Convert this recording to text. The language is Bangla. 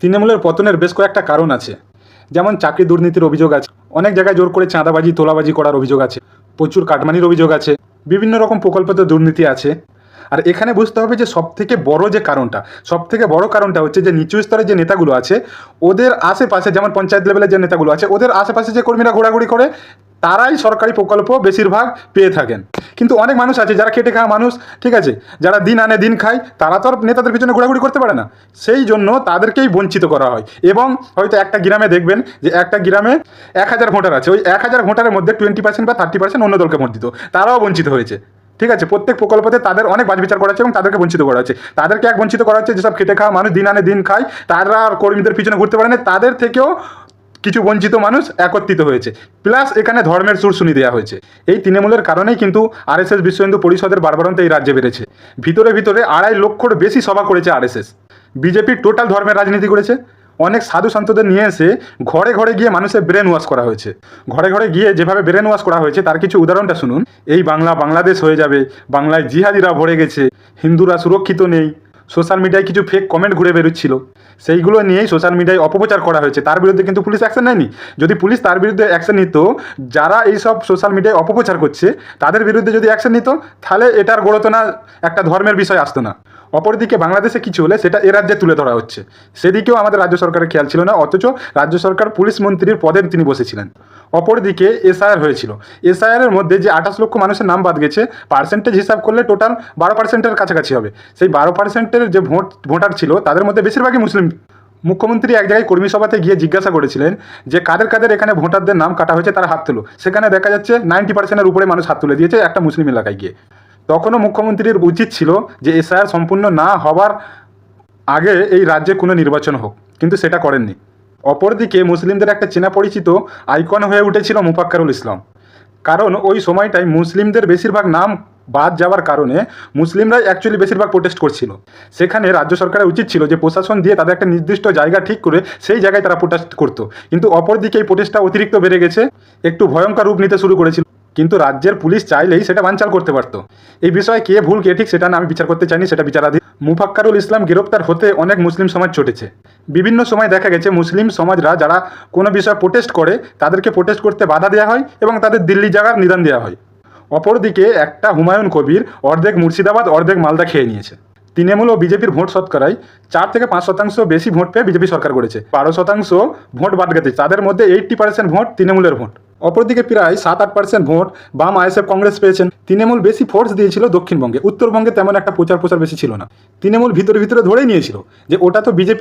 তৃণমূলের পতনের বেশ কয়েকটা কারণ আছে। যেমন চাকরি দুর্নীতির অভিযোগ আছে, অনেক জায়গায় জোর করে চাঁদাবাজি তোলাবাজি করার অভিযোগ আছে, প্রচুর কাটমানির অভিযোগ আছে, বিভিন্ন রকম প্রকল্পতে দুর্নীতি আছে। আর এখানে বুঝতে হবে যে সবথেকে বড় কারণটা হচ্ছে যে নিচু স্তরে যে নেতাগুলো আছে ওদের আশেপাশে, যেমন পঞ্চায়েত লেভেলের যে নেতাগুলো আছে ওদের আশেপাশে যে কর্মীরা ঘোরাঘুরি করে তারাই সরকারি প্রকল্প বেশিরভাগ পেয়ে থাকেন। কিন্তু অনেক মানুষ আছে যারা খেটে খাওয়া মানুষ, ঠিক আছে, যারা দিন আনে দিন খায়, তারা তো আর নেতাদের পিছনে ঘোরাঘুরি করতে পারে না। সেই জন্য তাদেরকেই বঞ্চিত করা হয়। এবং হয়তো একটা গ্রামে দেখবেন যে একটা গ্রামে 1000 ভোটার আছে, ওই 1000 ভোটারের মধ্যে 20% বা 30% অন্য দলকে ভোট দিত, তারাও বঞ্চিত হয়েছে। ঠিক আছে, প্রত্যেক প্রকল্পতে তাদের অনেক বাছবিচার করা হচ্ছে এবং তাদেরকে বঞ্চিত করা হচ্ছে। তাদেরকে বঞ্চিত করা হচ্ছে যেসব খেটে খাওয়া মানুষ দিন আনে দিন খায়, তারা আর কর্মীদের পিছনে ঘুরতে পারে না, তাদের থেকেও কিছু বঞ্চিত মানুষ একত্রিত হয়েছে। প্লাস এখানে ধর্মের সুরসুনি দেওয়া হয়েছে। এই তৃণমূলের কারণেই কিন্তু RSS বিশ্ব হিন্দু পরিষদের বারবারন্ত এই রাজ্যে বেড়েছে। ভিতরে 2.5 লক্ষর বেশি সভা করেছে RSS। বিজেপি টোটাল ধর্মের রাজনীতি করেছে। অনেক সাধু সন্তদের নিয়ে এসে ঘরে ঘরে গিয়ে মানুষের ব্রেন ওয়াশ করা হয়েছে। ঘরে ঘরে গিয়ে যেভাবে ব্রেন ওয়াশ করা হয়েছে তার কিছু উদাহরণটা শুনুন। এই বাংলা বাংলাদেশ হয়ে যাবে, বাংলায় জিহাদিরা ভরে গেছে, হিন্দুরা সুরক্ষিত নেই, সোশ্যাল মিডিয়ায় কিছু ফেক কমেন্ট ঘুরে বেরোচ্ছিল, সেইগুলো নিয়েই সোশ্যাল মিডিয়ায় অপপ্রচার করা হয়েছে। তার বিরুদ্ধে কিন্তু পুলিশ অ্যাকশন নেয়নি। যদি পুলিশ তার বিরুদ্ধে অ্যাকশন নিত, যারা এইসব সোশ্যাল মিডিয়ায় অপপ্রচার করছে তাদের বিরুদ্ধে যদি অ্যাকশন নিত, তাহলে এটার গড়তো না, একটা ধর্মের বিষয় আসতো না। অপরদিকে বাংলাদেশে কিছু হলে সেটা এ রাজ্যে তুলে ধরা হচ্ছে, সেদিকেও আমাদের রাজ্য সরকারের খেয়াল ছিল না, অথচ রাজ্য সরকার পুলিশ মন্ত্রীর পদে তিনি বসেছিলেন। অপরদিকে SIR হয়েছিল, SIR-এর মধ্যে যে 28 লক্ষ মানুষের নাম বাদ গেছে, পার্সেন্টেজ হিসাব করলে টোটাল 12%-এর কাছাকাছি হবে। সেই 12%-এর যে ভোটার ছিল তাদের মধ্যে বেশিরভাগই মুসলিম। মুখ্যমন্ত্রী এক জায়গায় কর্মী সভাতে গিয়ে জিজ্ঞাসা করেছিলেন যে কাদের কাদের এখানে ভোটারদের নাম কাটা হয়েছে, তারা হাত তুলো। সেখানে দেখা যাচ্ছে 90%-এর উপরে মানুষ হাত তুলে দিয়েছে একটা মুসলিম এলাকায় গিয়ে। তখনও মুখ্যমন্ত্রীর উচিত ছিল যে SIR সম্পূর্ণ না হওয়ার আগে এই রাজ্যে কোনো নির্বাচন হোক, কিন্তু সেটা করেননি। অপরদিকে মুসলিমদের একটা চেনা পরিচিত আইকন হয়ে উঠেছিল মোফাক্কারুল ইসলাম। কারণ ওই সময়টায় মুসলিমদের বেশিরভাগ নাম বাদ যাওয়ার কারণে মুসলিমরাই অ্যাকচুয়ালি বেশিরভাগ প্রোটেস্ট করছিল। সেখানে রাজ্য সরকারের উচিত ছিল যে প্রশাসন দিয়ে তাদের একটা নির্দিষ্ট জায়গা ঠিক করে সেই জায়গায় তারা প্রোটেস্ট করতো। কিন্তু অপরদিকে এই প্রোটেস্টটা অতিরিক্ত বেড়ে গেছে, একটু ভয়ঙ্কর রূপ নিতে শুরু করেছিল। কিন্তু রাজ্যের পুলিশ চাইলেই সেটা বানচাল করতে পারত। এই বিষয়ে কে ভুল কে ঠিক সেটা না আমি বিচার করতে চাইনি, সেটা বিচারাধীন। মুফাক্কারুল ইসলাম গ্রেপ্তার হতে অনেক মুসলিম সমাজ চটেছে। বিভিন্ন সময় দেখা গেছে মুসলিম সমাজরা যারা কোনো বিষয়ে প্রোটেস্ট করে তাদেরকে প্রোটেস্ট করতে বাধা দেওয়া হয় এবং তাদের দিল্লি যাওয়ার নিদান দেওয়া হয়। অপরদিকে একটা হুমায়ুন কবির অর্ধেক মুর্শিদাবাদ অর্ধেক মালদা খেয়ে নিয়েছে। তৃণমূল ও বিজেপির ভোট শতকরায় 4 থেকে 5% বেশি ভোট পেয়ে বিজেপি সরকার করেছে। 12% ভোট বাদ গেছে, তাদের মধ্যে 80% ভোট তৃণমূলের ভোট। অপরদিকে প্রায় 7-8% ভোট বাম ISF কংগ্রেস পেয়েছেন। তৃণমূল বেশি ফোর্স দিয়েছিল দক্ষিণবঙ্গে, উত্তরবঙ্গে তেমন একটা প্রচার বেশি ছিল না। তৃণমূল ভিতরে ধরেই নিয়েছিল যে ওটা তো বিজেপির